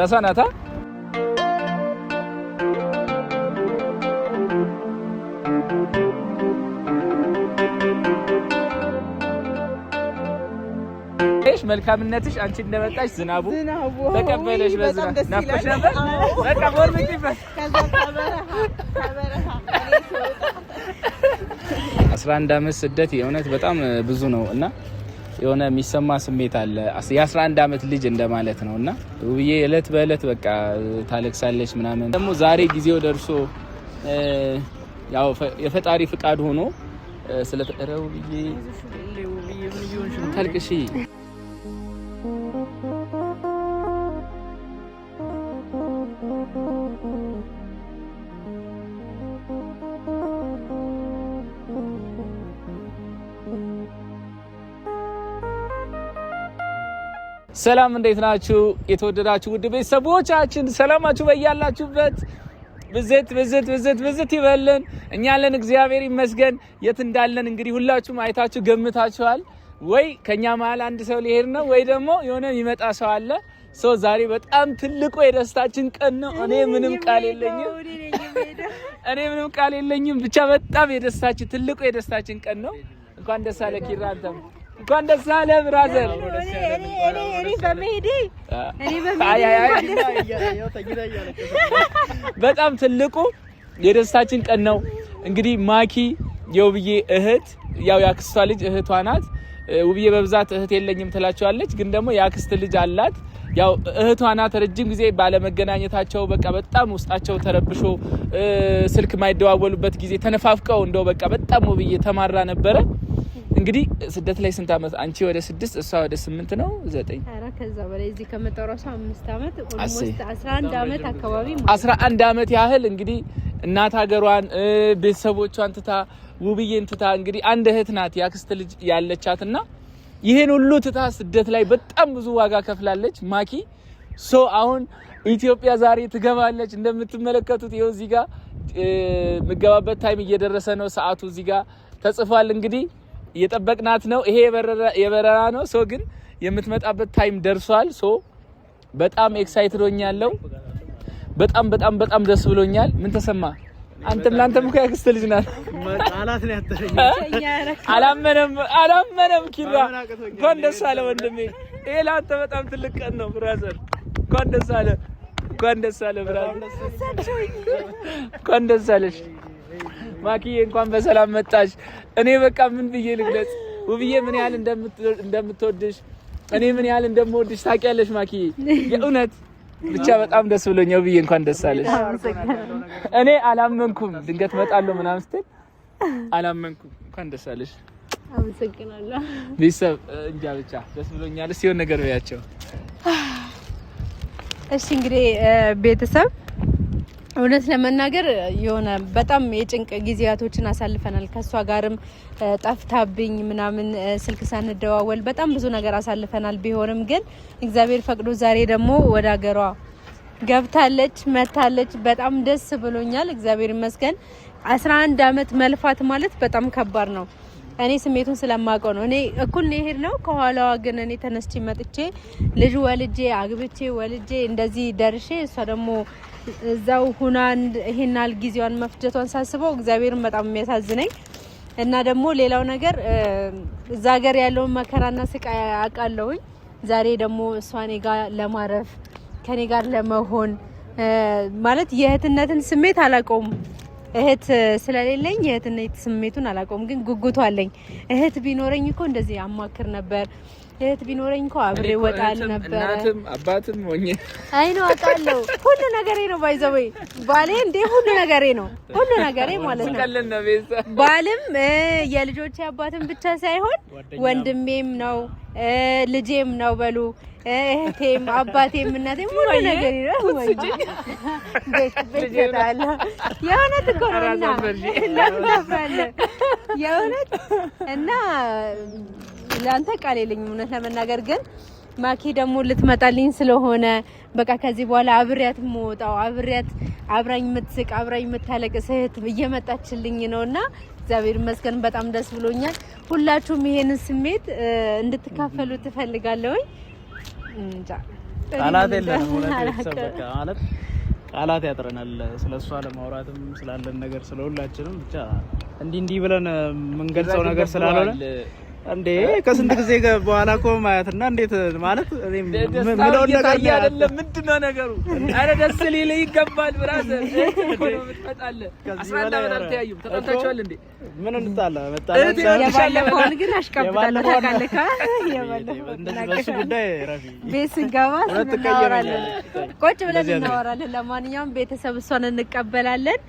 ራሷናታ መልካምነትሽ አንቺ እንደመጣሽ ዝናቡ ተቀበለሽ በዝናብ ናፍቆሽ ነበር በቃ ወርምጪበት ከዛ ከበረሃ 11 አመት ስደት የእውነት በጣም ብዙ ነው እና የሆነ የሚሰማ ስሜት አለ የ11 አመት ልጅ እንደማለት ነውና ውብዬ እለት በእለት በቃ ታለቅሳለች ምናምን ደግሞ ዛሬ ጊዜው ደርሶ ያው የፈጣሪ ፍቃድ ሆኖ ስለተቀረው ውብዬ ምን ይሆንሽ ታልቅሺ ሰላም እንዴት ናችሁ የተወደዳችሁ ውድ ቤተሰቦቻችን ሰላማችሁ በያላችሁበት ብዝት ይበልን እኛ አለን እግዚአብሔር ይመስገን የት እንዳለን እንግዲህ ሁላችሁም አይታችሁ ገምታችኋል ወይ ከኛ መሃል አንድ ሰው ሊሄድ ነው ወይ ደግሞ የሆነ የሚመጣ ሰው አለ ዛሬ በጣም ትልቁ የደስታችን ቀን ነው እኔ ምንም ቃል የለኝም ብቻ በጣም የደስታችን ትልቁ የደስታችን ቀን ነው እንኳን ደስ አለ ኪራ አንተም እንኳን ደስ አለ ብራዘር እኔ በመሄዴ በጣም ትልቁ የደስታችን ቀን ነው እንግዲህ ማኪ የውብዬ እህት ያው ያክስቷ ልጅ እህቷ ናት ውብዬ በብዛት እህት የለኝም ትላቸዋለች ግን ደግሞ ያክስት ልጅ አላት ያው እህቷ ናት ረጅም ጊዜ ባለመገናኘታቸው በቃ በጣም ውስጣቸው ተረብሾ ስልክ ማይደዋወሉበት ጊዜ ተነፋፍቀው እንደው በቃ በጣም ውብዬ ተማራ ነበረ እንግዲህ ስደት ላይ ስንት አመት አንቺ ወደ 6 እሷ ወደ 8 ነው 9 አራ ከዛ በላይ እዚህ ከመጣው ራሱ 5 አመት ኦልሞስት 11 አመት አካባቢ 11 አመት ያህል እንግዲህ እናት ሀገሯን ቤተሰቦቿን ትታ ውብዬን ትታ እንግዲህ አንድ እህት ናት ያክስት ልጅ ያለቻትና ይሄን ሁሉ ትታ ስደት ላይ በጣም ብዙ ዋጋ ከፍላለች ማኪ አሁን ኢትዮጵያ ዛሬ ትገባለች እንደምትመለከቱት ይኸው እዚህ ጋር ምገባበት ታይም እየደረሰ ነው ሰዓቱ እዚህ ጋር ተጽፏል እንግዲህ እየጠበቅናት ነው ይሄ የበረራ ነው ግን የምትመጣበት ታይም ደርሷል በጣም ኤክሳይትድ ሆኛለሁ በጣም ደስ ብሎኛል ምን ተሰማ አንተም ላንተም እኮ ያክስት ልጅ ናት ቃላት ነው ያተረኝ አላመነም ኪራ እንኳን ደስ አለ ወንድሜ ይሄ ላንተ በጣም ትልቅ ቀን ነው ብራዘር እንኳን ደስ አለ ብራዘር እንኳን ደስ አለሽ ማኪ እንኳን በሰላም መጣሽ እኔ በቃ ምን ብዬ ልግለጽ ውብዬ ምን ያህል እንደምትወድሽ እኔ ምን ያህል እንደምወድሽ ታውቂያለሽ ማኪ የእውነት ብቻ በጣም ደስ ብሎኛል ውብዬ እንኳን ደስ አለሽ እኔ አላመንኩም ድንገት መጣለሁ ምናምን ስትል አላመንኩም እንኳን ደስ አለሽ አመሰግናለሁ ቤተሰብ እንጃ ብቻ ደስ ብሎኛል እስኪ የሆነ ነገር በያቸው እሺ እንግዲህ ቤተሰብ እውነት ለመናገር የሆነ በጣም የጭንቅ ጊዜያቶችን አሳልፈናል ከሷ ጋርም ጠፍታብኝ ምናምን ስልክ ሳንደዋወል በጣም ብዙ ነገር አሳልፈናል ቢሆንም ግን እግዚአብሔር ፈቅዶ ዛሬ ደግሞ ወደ ሀገሯ ገብታለች መታለች በጣም ደስ ብሎኛል እግዚአብሔር ይመስገን 11 አመት መልፋት ማለት በጣም ከባድ ነው እኔ ስሜቱን ስለማውቀው ነው እኔ እኩል ነው ነው ከኋላዋ ግን እኔ ተነስቼ መጥቼ ልጅ ወልጄ አግብቼ ወልጄ እንደዚህ ደርሼ እሷ ደግሞ እዛው ሁና ይሄናል ጊዜዋን መፍጀቷን ሳስበው እግዚአብሔርን በጣም የሚያሳዝነኝ እና ደግሞ ሌላው ነገር እዛ ሀገር ያለው መከራና ስቃይ አቃለውኝ ዛሬ ደግሞ እሷ እኔ ጋር ለማረፍ ከኔ ጋር ለመሆን ማለት የእህትነትን ስሜት አላቆም እህት ስለሌለኝ የእህትነት ስሜቱን አላቆም ግን ጉጉቱ አለኝ እህት ቢኖረኝ እኮ እንደዚህ አማክር ነበር እህት ቢኖረኝ እኮ አብሬ ወጣል ነበር እናትም አባትም ሆኜ አይ ነው አቃለው ሁሉ ነገሬ ነው ባይዘወይ ባሌ እንደ ሁሉ ነገሬ ማለት ነው ባልም የልጆቼ አባትም ብቻ ሳይሆን ወንድሜም ነው ልጄም ነው በሉ እህቴም አባቴም እናቴም ሁሉ ነገሬ ነው ቤተታለ የሆነት ኮሮና የሆነት እና ላንተ ቃል የለኝም እውነት ለመናገር ግን ማኪ ደግሞ ልትመጣልኝ ስለሆነ በቃ ከዚህ በኋላ አብሪያት ሞጣው አብራኝ ምትስቅ አብራኝ ምታለቅስ እህት እየመጣችልኝ ነውና እግዚአብሔር ይመስገን በጣም ደስ ብሎኛል ሁላችሁም ይሄንን ስሜት እንድትካፈሉ ትፈልጋለሁ እንጃ ቃላት የለንም ቤተሰብ በቃ ማለት ቃላት ያጥረናል ስለሷ ለማውራትም ስላለን ነገር ስለሁላችንም ብቻ እንዲህ ብለን የምንገልጸው ነገር ስላልሆነ እንዴ ከስንት ጊዜ በኋላ እኮ ማያትና እንዴት ማለት ምለው ነገር አይደለም ምንድነው ነገሩ አረ ደስ ሊል ይገባል ብራዘር ምትመጣለ 11 አመት አልተያዩም ተጣጣቻል እንዴ ምን እንጣላ መጣላ የባለፈውን ግን አሽቀብጣለ ታውቃለህ በሱ ጉዳይ ረፊ ቤት ስንገባ እናወራለን ቁጭ ብለን እናወራለን ለማንኛውም ቤተሰብ እሷን እንቀበላለን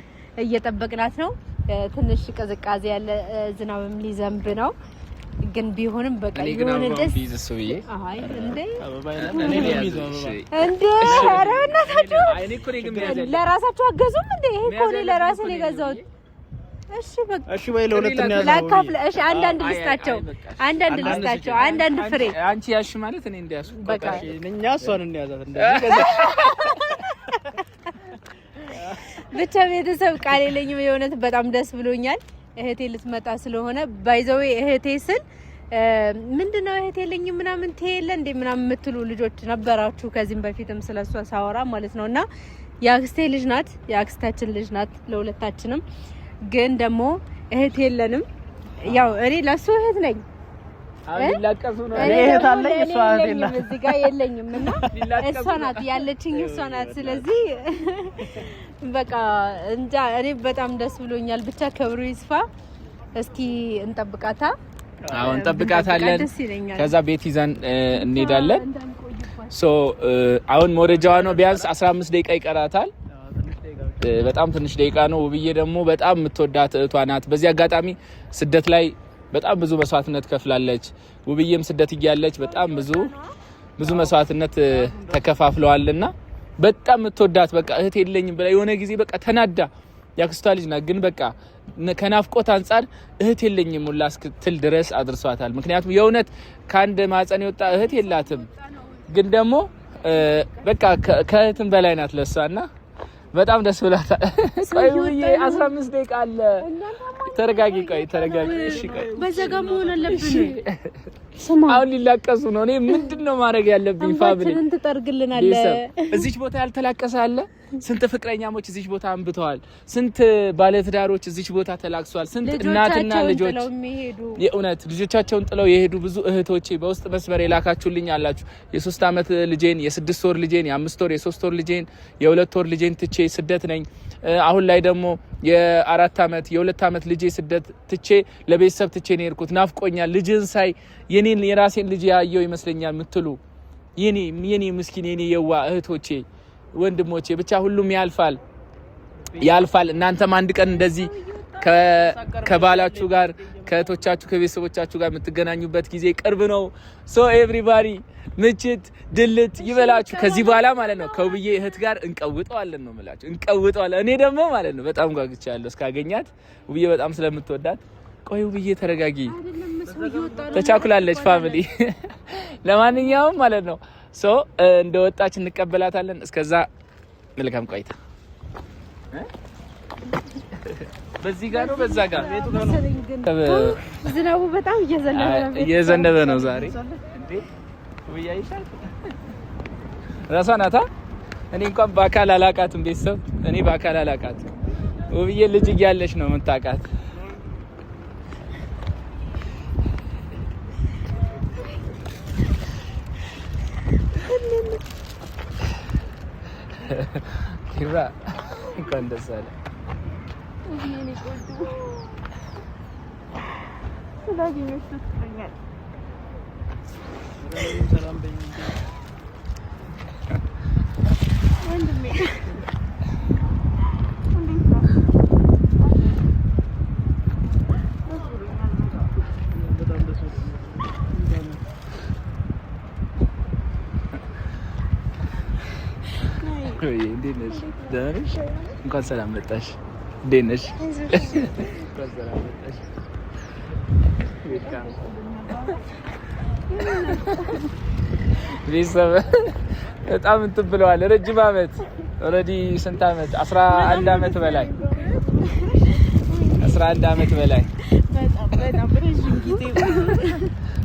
እየጠበቅናት ነው ትንሽ ቅዝቃዜ ያለ ዝናብም ሊዘንብ ነው ግን ቢሆንም በቃ የሆነ ደስ ይዘሱብዬ አይ እንዴ እንዴ አረናታችሁ አይኔ እኮ ነው ለራሳችሁ አገዙም እንዴ ይሄ እኮ ነው ለራሴ ነው የገዛሁት እሺ በቃ እሺ ወይ ለሁለተኛ ያዛው ላካፍለ እሺ አንዳንድ ልስጣቸው አንዳንድ ፍሬ አንቺ ያሽ ማለት እኔ እንዲያሱ በቃ እኛ እሷን እንያዛት እንደዚህ ብቻ ቤተሰብ ቃል የለኝም የሆነት በጣም ደስ ብሎኛል እህቴ ልትመጣ ስለሆነ ባይዘው እህቴ ስል ምንድነው እህቴ የለኝ ምናምን ተየለ እንዴ ምናምን የምትሉ ልጆች ነበራችሁ ከዚህም በፊትም ስለሷ ሳወራ ማለት ነውና ያክስቴ ልጅ ናት ያክስታችን ልጅ ናት ለሁለታችንም ግን ደግሞ እህቴ የለንም ያው እኔ ለሱ እህት ነኝ አሁን ላቀሱ ነው እኔ እህት አለኝ እሷ እህት የለም እዚህ ጋር የለኝምና እሷ ናት ያለችኝ እሷ ናት ስለዚህ በቃ እንጃ እኔ በጣም ደስ ብሎኛል ብቻ ክብሩ ይስፋ እስኪ እንጠብቃታ አሁን እንጠብቃታለን ከዛ ቤት ይዘን እንሄዳለን ሶ አሁን ሞረጃዋ ነው ቢያንስ 15 ደቂቃ ይቀራታል በጣም ትንሽ ደቂቃ ነው ውብዬ ደግሞ በጣም የምትወዳት እህቷ ናት በዚህ አጋጣሚ ስደት ላይ በጣም ብዙ መስዋዕትነት ከፍላለች ውብዬም ስደት ይያለች በጣም ብዙ መስዋዕትነት ተከፋፍለዋልና በጣም የምትወዳት በቃ እህት የለኝም ብላ የሆነ ጊዜ በቃ ተናዳ ያክስቷ ልጅ ናት ግን በቃ ከናፍቆት አንፃር እህት የለኝም ሁላ እስክትል ድረስ አድርሷታል ምክንያቱም የእውነት ከአንድ ማህፀን የወጣ እህት የላትም ግን ደግሞ በቃ ከእህትም በላይ ናት ለሷና በጣም ደስ ብላታል ቆይ ውዬ 15 ደቂቃ አለ ተረጋጊ እሺ ቆይ በዘጋ መሆን አለብን ስማ አሁን ሊላቀሱ ነው እኔ ምንድነው ማድረግ ያለብኝ ፋብሪ አንተን ትጠርግልናለ እዚች ቦታ ያልተላቀሰ አለ ስንት ፍቅረኛሞች እዚች ቦታ አንብተዋል ስንት ባለትዳሮች እዚች ቦታ ተላቅሷል ስንት እናትና ልጆች የእውነት ልጆቻቸውን ጥለው የሄዱ ብዙ እህቶቼ በውስጥ መስመር የላካችሁልኝ አላችሁ የ3 አመት ልጄን የ6 ወር ልጄን የ5 ወር የ3 ወር ልጄን የ2 ወር ልጄን ትቼ ስደት ነኝ አሁን ላይ ደግሞ የ4 አመት የ2 አመት ልጄ ስደት ትቼ ለቤተሰብ ትቼ ነው የሄድኩት ናፍቆኛል ልጅን ሳይ የኔን የራሴን ልጅ ያየው ይመስለኛል ምትሉ የኔ ምስኪን የኔ የዋ እህቶቼ ወንድሞቼ ብቻ ሁሉም ያልፋል እናንተም አንድ ቀን እንደዚህ ከባላችሁ ጋር ከእህቶቻችሁ ከቤተሰቦቻችሁ ጋር የምትገናኙበት ጊዜ ቅርብ ነው ሶ ኤቭሪባዲ ምችት ድልት ይበላችሁ ከዚህ በኋላ ማለት ነው ከውብዬ እህት ጋር እንቀውጠዋለን ነው ማለት እንቀውጠዋለን እኔ ደግሞ ማለት ነው በጣም ጓጉቻለሁ እስካገኛት ውብዬ በጣም ስለምትወዳት ቆይ ውብዬ ተረጋጊ ተቻኩላለች ፋሚሊ ለማንኛውም ማለት ነው ሶ እንደወጣች እንቀበላታለን እስከዛ መልካም ቆይታ በዚህ ጋር ነው በዛ ጋር ዝናቡ በጣም እየዘነበ ነው ዛሬ እንዴ ውብዬ አይሻል ራሷ ናታ እኔ እንኳን በአካል አላቃትም ቤተሰብ እኔ በአካል አላቃት ውብዬ ልጅ እያለች ነው የምታውቃት ኪራ እንኳን ደስ አለ እኔ ቆንጆ ስላገኘሽ ትጥኛል ሰላም በይ ወንድሜ እንዴት ነሽ? ደህና ነሽ? እንኳን ሰላም መጣሽ። እንዴት ነሽ? እንኳን ሰላም መጣሽ። ቤተሰብ በጣም እንትን ብለዋል። ረጅም አመት ኦልሬዲ ስንት አመት? 11 አመት በላይ 11 አመት በላይ በጣም ረጅም ጊዜ።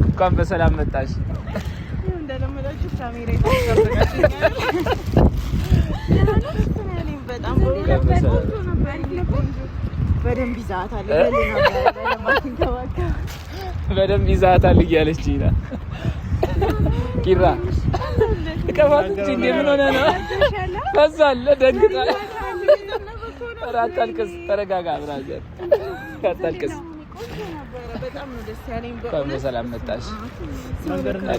እንኳን በሰላም መጣሽ። እንደለመዳችሁ ካሜራ ይታሰብናል። በደንብ ይዛታል እያለች ይላል ኪራ ከፋት እንጂ ምን ሆነ ነው ፈዛለ ደግጣል አታልቅስ ተረጋጋ ብራዘር አታልቅስ በጣም ነው ደስ ያለኝ በሰላም መጣሽ መንገድ ላይ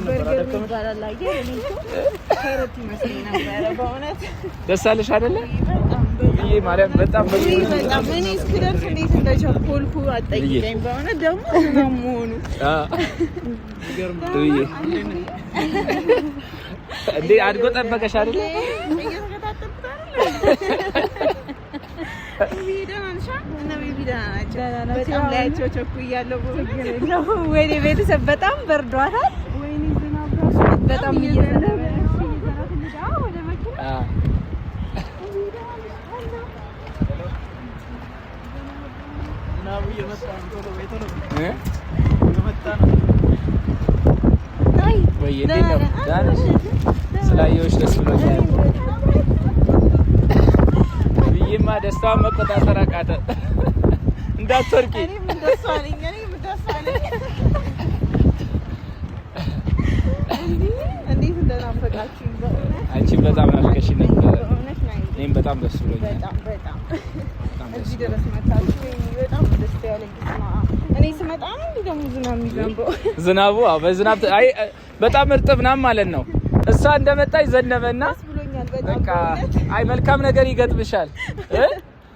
ነበር ደስ አለሽ አይደለ ይሄ ማርያም በጣም እኔ እስክደርስ እንዴት እንደቸኮልኩ አጠይቀኝ በእውነት ደግሞ ዝናብ መሆኑ እንዴ አድጎ ጠበቀሽ አይደለ በጣም ላያቸው ቸኩያለሁ ወይኔ ቤተሰብ በጣም በርዷታል ወይኔ ዝናብ ራሱ በጣም እየዘነበ ስላየሁሽ ደስ ብሎኛል ብዬማ ደስታዋን መቆጣጠር አቃተ እንዳትወርቂ እኔም ደስ አለኝ እንዴት እንደናፈቃችሁኝ በእውነት አንቺም በጣም ናፍቀሽኝ ነበር እኔም በጣም ደስ ብሎኛል በጣም እዚህ ድረስ መጣችሁ በጣም ደስ ያለኝ እኔ ስመጣ ነው ደግሞ ዝናብ የሚዘንበው ዝናቡ በዝናብ አይ በጣም እርጥብ ምናምን ማለት ነው እሷ እንደመጣች ዘነበና በቃ አይ መልካም ነገር ይገጥምሻል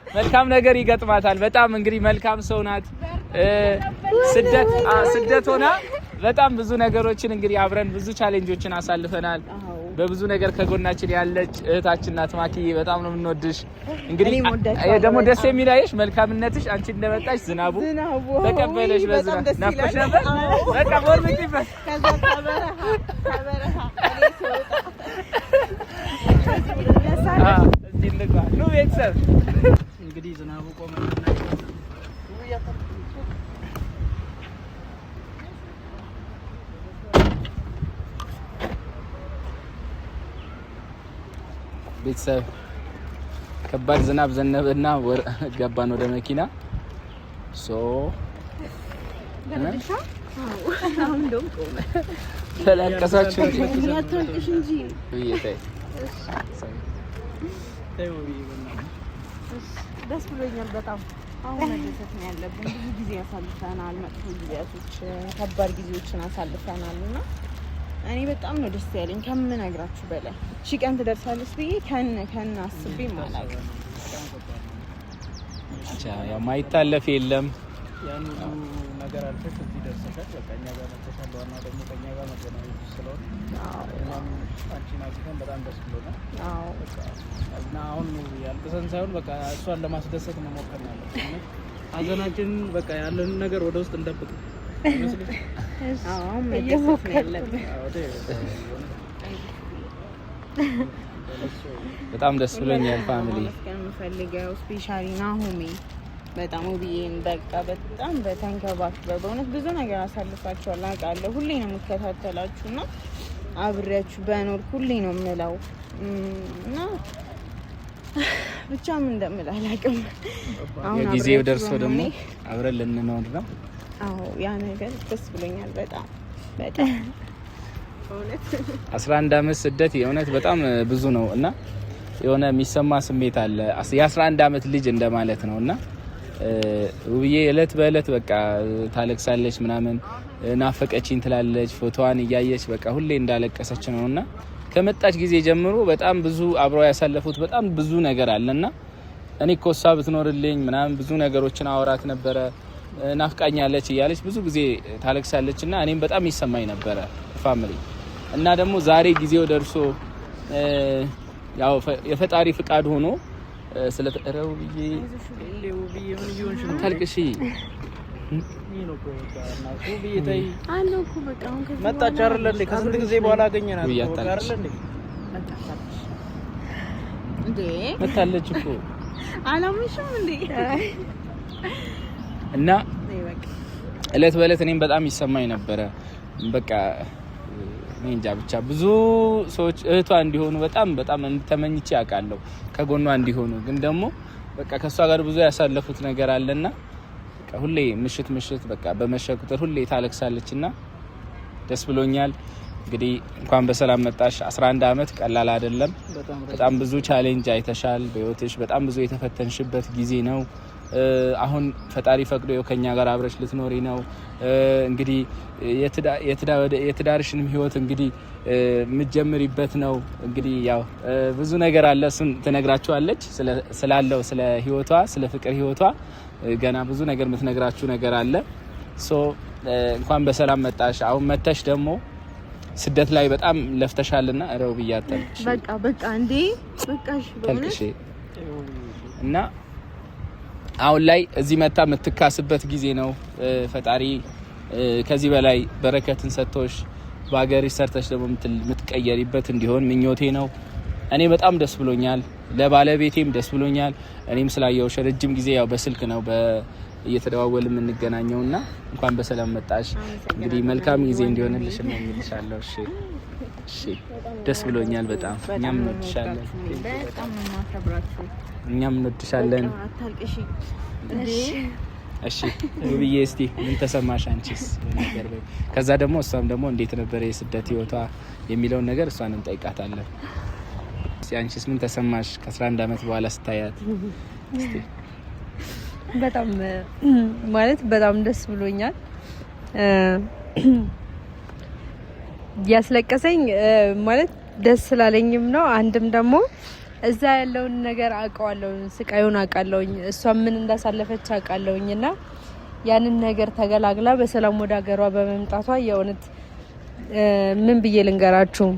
መልካም ነገር ይገጥማታል በጣም እንግዲህ መልካም ሰው ናት ስደት ሆና በጣም ብዙ ነገሮችን እንግዲህ አብረን ብዙ ቻሌንጆችን አሳልፈናል በብዙ ነገር ከጎናችን ያለች እህታችን ናት ማኪዬ በጣም ነው የምንወድሽ እንግዲህ ደግሞ ደስ የሚላይሽ መልካምነትሽ አንቺ እንደመጣሽ ዝናቡ ተቀበለሽ በዝናብ ናፍቆሽ ነበር በቃ ወርምጪበት ከዛ ከበረሃ እዚህ እንግባ ነው ቤተሰብ እንግዲህ ዝናቡ ቆመ ቤተሰብ ከባድ ዝናብ ዘነበና ገባን ወደ መኪና አሁን ደም ቆመ ተላቀሳችሁ እንጂ ይይታይ ደስ ብሎኛል በጣም አሁን መደሰት ነው ያለብን ብዙ ጊዜ ያሳልፈናል መጥፎ ጊዜያቶች ከባድ ጊዜዎችን አሳልፈናል እና እኔ በጣም ነው ደስ ያለኝ ከምነግራችሁ በላይ እቺ ቀን ትደርሳለች ብዬ ከነ አስቤ ማለት ነው ያው ማይታለፍ የለም ያን ነገር አልፈሽ እዚህ ደርሰሻል በቃ እኛ ጋር መጥተሻል ዋና ደግሞ ከኛ ጋር መገናኘት ስለሆነ አንቺን አግኝተን በጣም ደስ ብሎናል በቃ እና አሁን ያልቅሰን ሳይሆን በቃ እሷን ለማስደሰት መሞከር ነው ያለብን ሀዘናችን በቃ ያለን ነገር ወደ ውስጥ እንደብቅ በጣም ደስ ብሎኛል ፋሚሊ የምፈልገው ስፔሻሊ ናሆሜ በጣም ውብዬን በቃ በጣም በተንከባክበው በእውነት ብዙ ነገር አሳልፋችኋል አውቃለሁ ሁሌ ነው የምከታተላችሁ እና አብሬያችሁ በኖር ሁሌ ነው የምለው እና ብቻ ምን እንደምል አላውቅም አሁን ጊዜው ደርሶ ደግሞ አብረን ልንኖር ነው ያ ነገር ደስ ብሎኛል በጣም 11 አመት ስደት የእውነት በጣም ብዙ ነው እና የሆነ የሚሰማ ስሜት አለ የ11 አመት ልጅ እንደማለት ነውና ውብዬ እለት በእለት በቃ ታለቅሳለች ምናምን ናፈቀችኝ ትላለች ፎቶዋን እያየች በቃ ሁሌ እንዳለቀሰች ነውና ከመጣች ጊዜ ጀምሮ በጣም ብዙ አብረው ያሳለፉት በጣም ብዙ ነገር አለና እኔ እኮ እሷ ብትኖርልኝ ምናምን ብዙ ነገሮችን አወራት ነበረ ናፍቃኛለች እያለች ብዙ ጊዜ ታለቅሳለችና እኔም በጣም ይሰማኝ ነበረ ፋሚሊ እና ደግሞ ዛሬ ጊዜው ደርሶ ያው የፈጣሪ ፍቃድ ሆኖ ስለተረው ብዬ ምን ይሆንሽ ነው ታልቅሺ መጣች አይደል እንዴ ከስንት ጊዜ በኋላ አገኘናት አይደል እንዴ መታለች እኮ አላምሽም እንዴ እና እለት በእለት እኔም በጣም ይሰማኝ ነበረ በቃ እንጃ ብቻ ብዙ ሰዎች እህቷ እንዲሆኑ በጣም ተመኝቼ አውቃለሁ ከጎኗ እንዲሆኑ ግን ደግሞ በቃ ከሷ ጋር ብዙ ያሳለፉት ነገር አለና በቃ ሁሌ ምሽት በቃ በመሸ ቁጥር ሁሌ ታለቅሳለችና ደስ ብሎኛል እንግዲህ እንኳን በሰላም መጣሽ 11 አመት ቀላል አይደለም በጣም ብዙ ቻሌንጅ አይተሻል በህይወትሽ በጣም ብዙ የተፈተንሽበት ጊዜ ነው አሁን ፈጣሪ ፈቅዶ ከኛ ጋር አብረሽ ልትኖሪ ነው እንግዲህ የትዳርሽንም ህይወት እንግዲህ ምትጀምሪበት ነው እንግዲህ ያው ብዙ ነገር አለ እሱን ትነግራችኋለች ስላለው ስለ ህይወቷ ስለ ፍቅር ህይወቷ ገና ብዙ ነገር ምትነግራችሁ ነገር አለ ሶ እንኳን በሰላም መጣሽ አሁን መተሽ ደግሞ ስደት ላይ በጣም ለፍተሻልና አረው ብያተልሽ በቃ እንዴ በቃሽ በእውነት እና አሁን ላይ እዚህ መታ የምትካስበት ጊዜ ነው ፈጣሪ ከዚህ በላይ በረከትን ሰጥቶሽ በአገርሽ ሰርተሽ ደግሞ የምትቀየሪበት እንዲሆን ምኞቴ ነው እኔ በጣም ደስ ብሎኛል ለባለቤቴም ደስ ብሎኛል እኔም ስላየውሽ ረጅም ጊዜ ያው በስልክ ነው እየተደዋወልን የምንገናኘውና እንኳን በሰላም መጣሽ እንግዲህ መልካም ጊዜ እንዲሆንልሽ እመኝልሻለሁ እሺ ደስ ብሎኛል በጣም እኛም እንወድሻለን በጣም ማከብራችሁ እኛም እንወድሻለን አታልቅሺ እሺ ውብዬ እስቲ ምን ተሰማሽ አንቺስ ነገር በይ ከዛ ደግሞ እሷም ደግሞ እንዴት ነበር የስደት ህይወቷ የሚለውን ነገር እሷን እንጠይቃታለን እስቲ አንቺስ ምን ተሰማሽ ከ11 አመት በኋላ ስታያት እስቲ በጣም ማለት በጣም ደስ ብሎኛል ያስለቀሰኝ ማለት ደስ ስላለኝም ነው አንድም ደግሞ እዛ ያለውን ነገር አውቀዋለሁ ስቃዩን አውቃለሁኝ እሷ ምን እንዳሳለፈች አውቃለሁኝና ያንን ነገር ተገላግላ በሰላም ወደ ሀገሯ በመምጣቷ የእውነት ምን ብዬ ልንገራችሁ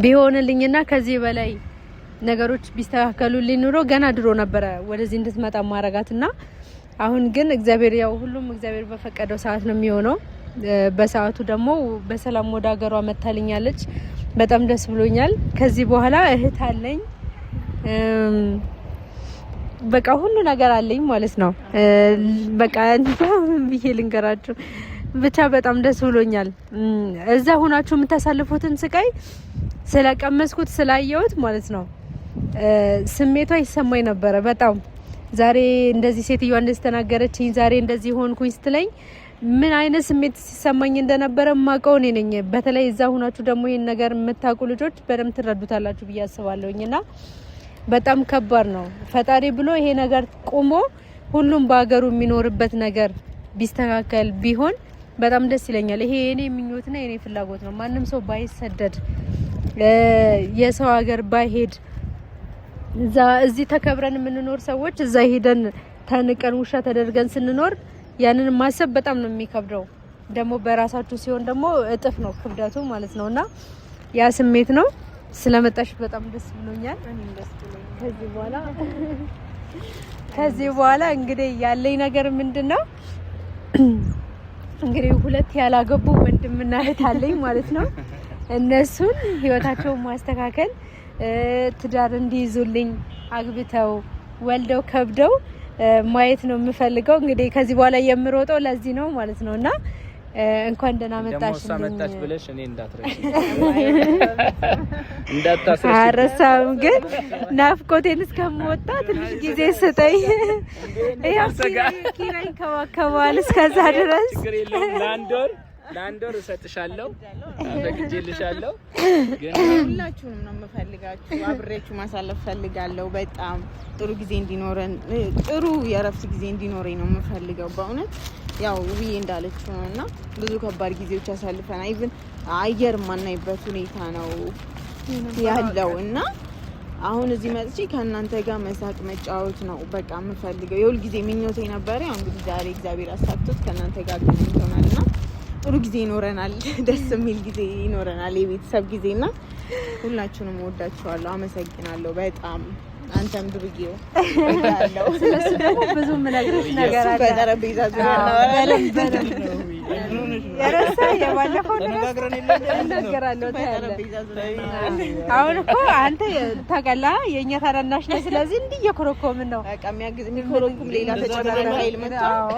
ቢሆንልኝና ከዚህ በላይ ነገሮች ቢስተካከሉልኝ ኑሮ ገና ድሮ ነበር ወደዚህ እንድትመጣ ማረጋትና አሁን ግን እግዚአብሔር ያው ሁሉም እግዚአብሔር በፈቀደው ሰዓት ነው የሚሆነው በሰዓቱ ደግሞ በሰላም ወደ ሀገሯ መታልኛለች በጣም ደስ ብሎኛል ከዚህ በኋላ እህት አለኝ በቃ ሁሉ ነገር አለኝ ማለት ነው በቃ ምን ብዬ ልንገራችሁ ብቻ በጣም ደስ ብሎኛል እዛ ሆናችሁ የምታሳልፉትን ስቃይ ስለቀመስኩት ስላየሁት ማለት ነው ስሜቷ ይሰማኝ ነበር በጣም ዛሬ እንደዚህ ሴትዮዋ እንደተናገረችኝ ዛሬ እንደዚህ ሆንኩኝ ስትለኝ ምን አይነት ስሜት ሲሰማኝ እንደነበረ ማቀው ነኝ በተለይ እዛ ሆናችሁ ደግሞ ይሄን ነገር የምታውቁ ልጆች በደም ትረዱታላችሁ ብዬ አስባለሁኝና በጣም ከባድ ነው ፈጣሪ ብሎ ይሄ ነገር ቆሞ ሁሉም በአገሩ የሚኖርበት ነገር ቢስተካከል ቢሆን በጣም ደስ ይለኛል ይሄ የኔ ምኞትና የኔ ፍላጎት ነው ማንንም ሰው ባይሰደድ የሰው ሀገር ባይሄድ እዚህ ተከብረን የምንኖር ሰዎች እዛ ሄደን ተንቀን ውሻ ተደርገን ስንኖር ያንን ማሰብ በጣም ነው የሚከብደው ደግሞ በራሳችሁ ሲሆን ደግሞ እጥፍ ነው ክብደቱ ማለት ነውና ያ ስሜት ነው ስለመጣሽ በጣም ደስ ብሎኛል እኔም ደስ ብሎኛል ከዚህ በኋላ እንግዲህ ያለኝ ነገር ምንድነው እንግዲህ ሁለት ያላገቡ ወንድምና እህት አለኝ ማለት ነው እነሱን ህይወታቸውን ማስተካከል ትዳር እንዲይዙልኝ አግብተው ወልደው ከብደው ማየት ነው የምፈልገው እንግዲህ ከዚህ በኋላ የምሮጠው ለዚህ ነው ማለት ነውና እንኳን ደህና መጣሽ ብለሽ እኔ እንዳታስረሽ አረሳም ግን ናፍቆቴን እስከምወጣ ትንሽ ጊዜ ስጠኝ ኪራይ ከዋከባል እስከዛ ድረስ ላንዶር እሰጥሻለሁ አፈቅጄልሻለሁ ግን ሁላችሁንም ነው የምፈልጋችሁ አብሬያችሁ ማሳለፍ ፈልጋለሁ በጣም ጥሩ ጊዜ እንዲኖረን ጥሩ የረፍት ጊዜ እንዲኖረኝ ነው የምፈልገው በእውነት ያው ውብዬ እንዳለችው ነውና ብዙ ከባድ ጊዜዎች ያሳልፈና ኢቭን አየር ማናይበት ሁኔታ ነው ያለውና አሁን እዚህ መጥቼ ከእናንተ ጋር መሳቅ መጫወት ነው በቃ የምፈልገው የሁል ጊዜ ምኞቴ ነበር ያው እንግዲህ ዛሬ እግዚአብሔር አሳክቶት ከእናንተ ጋር አገናኝቶናልና ጥሩ ጊዜ ይኖረናል ደስ የሚል ጊዜ ይኖረናል የቤተሰብ ጊዜና ሁላችሁንም ወዳችኋለሁ አመሰግናለሁ በጣም አንተም ድርጊው ያለው ስለሱ ደግሞ ብዙ ምነግርሽ ነገር አለ በጠረጴዛ ዙሪያ ነው የረሳ የባለፈው ነገራለሁ አሁን እኮ አንተ ታውቃላ የኛ ታናናሽ ነው ስለዚህ እንዲህ እየኮረኮምን ነው በቃ የሚኮረኩም ሌላ ተጨማሪ ኃይል መጣው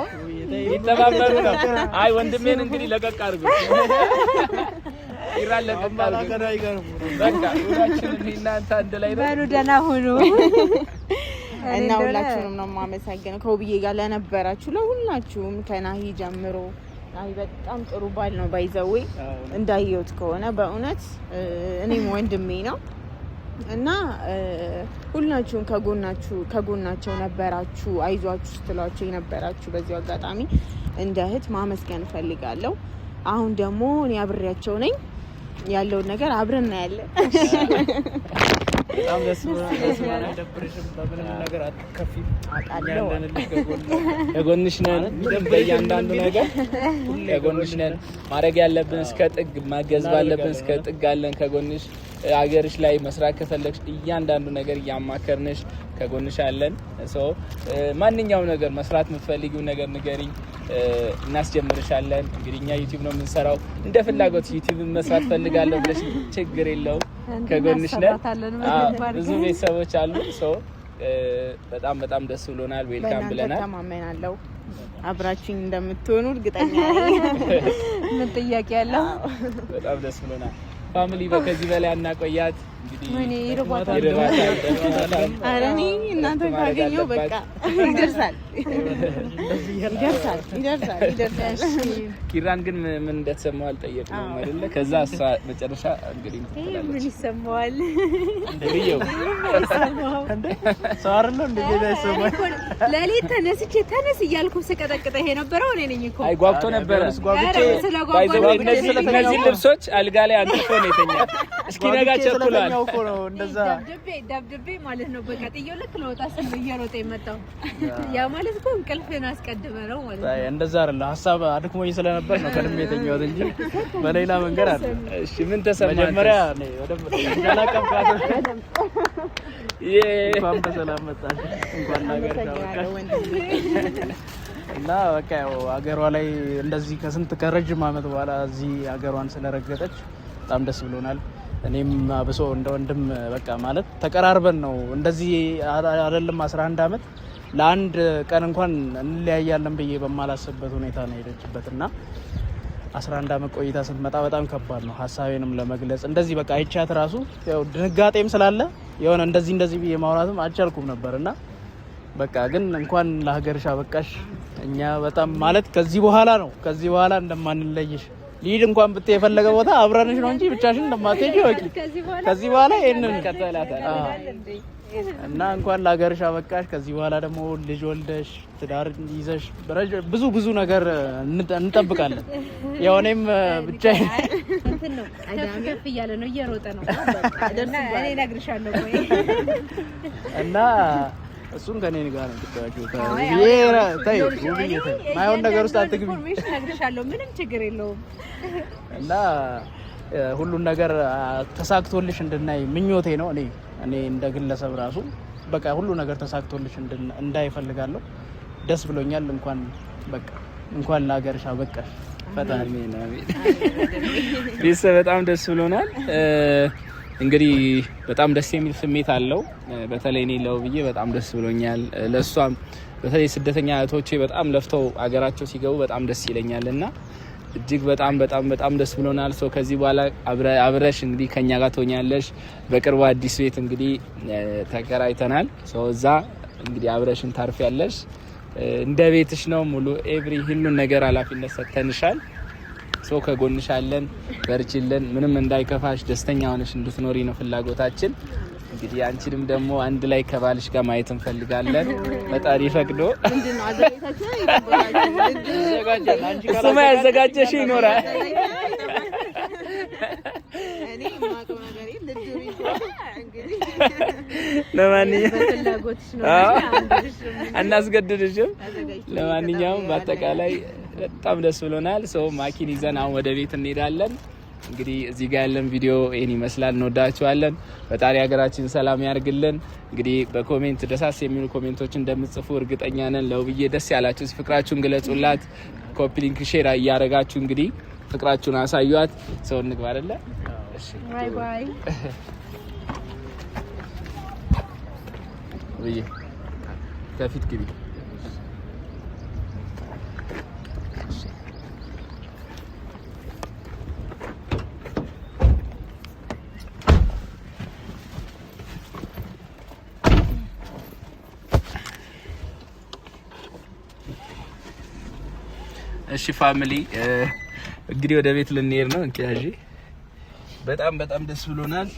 ይተባበሩ ነው አይ ወንድሜን እንግዲህ ለቀቅ አድርጉ ይራል ለቀጣው በቃ ሁላችንም እናንተ አንድ ላይ ነው። በሉ ደህና ሁኑ። እና ሁላችሁንም ነው የማመሰግነው ከውብዬ ጋር ለነበራችሁ ለሁላችሁም ከናሂ ጀምሮ። ናሂ በጣም ጥሩ ባል ነው ባይዘዌ እንዳየሁት ከሆነ በእውነት እኔም ወንድሜ ነው እና ሁላችሁም ከጎናቸው ነበራችሁ፣ አይዟችሁ ስትሏቸው የነበራችሁ በዚሁ አጋጣሚ እንደ እህት ማመስገን እፈልጋለሁ። አሁን ደግሞ እኔ አብሬያቸው ነኝ። ያለውን ነገር አብረን እናያለን። በጣም ደስ ብሎናል። ደብረሽም በምንም ነገር አትከፊም። ከጎንሽ ነን። በእያንዳንዱ ነገር ከጎንሽ ነን። ማድረግ ያለብን እስከ ጥግ ማገዝ ባለብን እስከ ጥግ አለን ከጎንሽ። አገርሽ ላይ መስራት ከፈለግሽ እያንዳንዱ ነገር እያማከርንሽ ከጎንሽ አለን። ማንኛውም ነገር መስራት የምትፈልጊው ነገር ንገሪኝ፣ እናስጀምርሻለን። እንግዲህ እኛ ዩቲዩብ ነው የምንሰራው። እንደ ፍላጎት ዩቲዩብ መስራት ፈልጋለሁ ብለሽ ችግር የለውም፣ ከጎንሽ ነን። ብዙ ቤተሰቦች አሉ። በጣም በጣም ደስ ብሎናል። ዌልካም ብለናል። ተማመናለሁ አብራችሁኝ እንደምትሆኑ እርግጠኛ ነኝ። ምን ጥያቄ ያለው? በጣም ደስ ብሎናል። ፋሚሊ በከዚህ በላይ አናቆያት። እንግዲህ ምን ይርባታል? ኧረ እኔ እናንተ ካገኘው በቃ ይደርሳል። ኪራን ግን ምን እንደተሰማው አልጠየቅነውም አይደለ? ከዛ እሷ መጨረሻ እንግዲህ ምን ይሰማዋል? እንደው ሰው አይደለም እንደዚህ አይሰማም። ለሊት ተነስ እያልኩ ስቀጠቅጠ ይሄ ነበረው እኔ ነኝ እኮ። አይ ጓጉቶ ነበረ። እነዚህ ልብሶች አልጋ ላይ አንጥፎ ነው የተኛው። እስኪ ነጋ ቸኩሏል እኮ ነው እንደዛ ደብድቤ ማለት ነው። በቃ ጥዬው ልክ ለወጣ ስል እየሮጠ የመጣው ያ ማለት እኮ እንቅልፍን አስቀድመ ነው ማለት ነው። እንደዛ አይደለ ሀሳብ አድክሞኝ ስለነበር ነው ከድሜ የተኛሁት እንጂ በሌላ መንገድ አለ። እሺ ምን ተሰማህ? መጀመሪያ ነው ወደም ያላቀምካት እንኳን በሰላም መጣሽ፣ እንኳን ነገር ታወቃሽ እና በቃ ያው ሀገሯ ላይ እንደዚህ ከረጅም ዓመት በኋላ እዚህ ሀገሯን ስለረገጠች በጣም ደስ ብሎናል። እኔም አብሶ እንደ ወንድም በቃ ማለት ተቀራርበን ነው እንደዚህ አይደለም 11 ዓመት ለአንድ ቀን እንኳን እንለያያለን ብዬ በማላስብበት ሁኔታ ነው ሄደችበት እና 11 ዓመት ቆይታ ስትመጣ በጣም ከባድ ነው ሀሳቤንም ለመግለጽ እንደዚህ በቃ አይቻት ራሱ ያው ድንጋጤም ስላለ የሆነ እንደዚህ ብዬ ማውራትም አልቻልኩም ነበርና በቃ ግን እንኳን ለሀገርሽ አበቃሽ። እኛ በጣም ማለት ከዚህ በኋላ እንደማንለይሽ ሊድ እንኳን ብትይ የፈለገ ቦታ አብረንሽ ነው እንጂ ብቻሽን እንደማትሄጂ ወቂ ከዚህ በኋላ ይሄንን ከተላታል እና እንኳን ለሀገርሽ አበቃሽ። ከዚህ በኋላ ደግሞ ልጅ ወልደሽ ትዳር ይዘሽ ብዙ ነገር እንጠብቃለን። ያው እኔም ብቻዬን እንትን ነው ከፍ እያለ ነው እየሮጠ ነው እኔ እነግርሻለሁ ወይ እና እሱን ከኔ ጋር ነው ተጣጣው ታዩ ማይሆን ነገር ውስጥ አትግቢ። እነግርሻለሁ ምንም ችግር የለውም እና ሁሉን ነገር ተሳክቶልሽ እንድናይ ምኞቴ ነው። እኔ እንደ ግለሰብ ራሱ በቃ ሁሉ ነገር ተሳክቶልሽ እንዳይፈልጋለሁ። ደስ ብሎኛል። እንኳን ለሀገርሽ አበቃሽ። ፈጣሪ አሜን። ቤተሰብ በጣም ደስ ብሎናል። እንግዲህ በጣም ደስ የሚል ስሜት አለው። በተለይ እኔ ለውብዬ በጣም ደስ ብሎኛል። ለሷም በተለይ ስደተኛ እህቶቼ በጣም ለፍተው አገራቸው ሲገቡ በጣም ደስ ይለኛልና እጅግ በጣም ደስ ብሎናል። ከዚህ በኋላ አብረሽ እንግዲህ ከኛ ጋር ትሆኛለሽ። በቅርቡ አዲስ ቤት እንግዲህ ተከራይተናል። እዛ እንግዲህ አብረሽን ታርፊያለሽ። እንደ ቤትሽ ነው። ሙሉ ሁሉን ነገር ኃላፊነት ሰጥተንሻል። ከጎንሽ አለን። በርቺልን። ምንም እንዳይከፋሽ ደስተኛ ሆነሽ እንድትኖሪ ነው ፍላጎታችን። እንግዲህ አንቺንም ደግሞ አንድ ላይ ከባልሽ ጋር ማየት እንፈልጋለን። ፈጣሪ ፈቅዶ እሱማ ያዘጋጀሽ ይኖራል። አናስገድድሽም። ለማንኛውም በአጠቃላይ በጣም ደስ ብሎናል። ማኪን ይዘን አሁን ወደ ቤት እንሄዳለን። እንግዲህ እዚህ ጋር ያለን ቪዲዮ ይሄን ይመስላል። እንወዳችኋለን። ፈጣሪ ሀገራችን ሰላም ያርግልን። እንግዲህ በኮሜንት ደሳስ የሚሉ ኮሜንቶች እንደምትጽፉ እርግጠኛ ነን። ለውብዬ ደስ ያላችሁ ፍቅራችሁን ግለጹላት። ኮፒ ሊንክ ሼር እያደረጋችሁ እንግዲህ ፍቅራችሁን አሳዩት። እንግባ አይደለ? እሺ ባይ ባይ። ውብዬ ከፊት ግቢ። እሺ ፋሚሊ እንግዲህ ወደ ቤት ልንሄድ ነው። እንኪያጂ በጣም በጣም ደስ ብሎናል።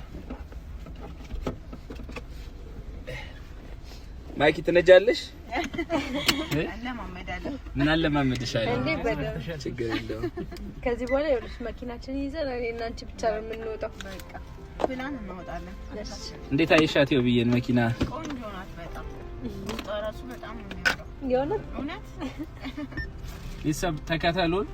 ማይኪ ትነጃለሽ? አለማመዳለሁ። ምን አለማመድሻለሁ? እንዴ በደም ችግር የለውም። ከዚህ በኋላ ይኸውልሽ መኪናችን ይዘን እኔና አንቺ ብቻ ነው የምንወጣው። በቃ ፕላን እናወጣለን። እንዴት አይሻት ይብየን መኪና ቆንጆ ናት በጣም ጣራሱ በጣም ነው የሚያምረው። የእውነት እውነት ይሰብ ተከተሉን።